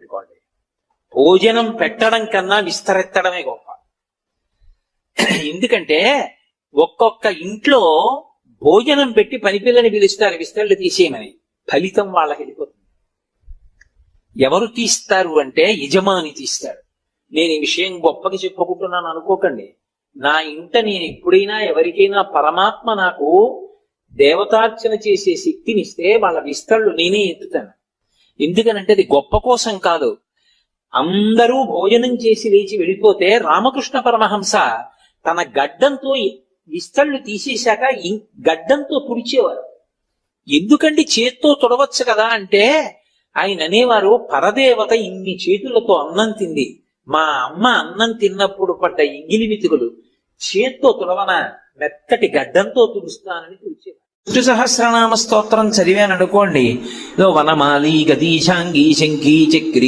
పెట్టుకోండి. భోజనం పెట్టడం కన్నా విస్తరెత్తడమే గొప్ప. ఎందుకంటే ఒక్కొక్క ఇంట్లో భోజనం పెట్టి పనిపిల్లని పిలుస్తారు విస్తళ్ళు తీసేయమని, ఫలితం వాళ్ళకి వెళ్ళిపోతుంది. ఎవరు తీస్తారు అంటే యజమాని తీస్తాడు. నేను ఈ విషయం గొప్పగా చెప్పుకుంటున్నాను అనుకోకండి. నా ఇంట నేను ఎప్పుడైనా ఎవరికైనా పరమాత్మ నాకు దేవతార్చన చేసే శక్తినిస్తే వాళ్ళ విస్తళ్ళు నేనే ఎత్తుతాను. ఎందుకనంటే అది గొప్ప కోసం కాదు. అందరూ భోజనం చేసి లేచి వెళ్ళిపోతే రామకృష్ణ పరమహంస తన గడ్డంతో విస్తళ్ళు తీసేశాక గడ్డంతో తుడిచేవారు. ఎందుకంటే చేత్తో తుడవచ్చు కదా అంటే ఆయన అనేవారు, పరదేవత ఇన్ని చేతులతో అన్నం తింది, మా అమ్మ అన్నం తిన్నప్పుడు పడ్డ ఎంగిలి మితుకులు చేత్తో తుడవన, మెత్తటి గడ్డంతో తుడుస్తానని తుడిచేవారు. విష్ణు సహస్రనామ స్తోత్రం చదివాను అనుకోండి, వనమాలి గదీశాంగి శంఖీ చక్రి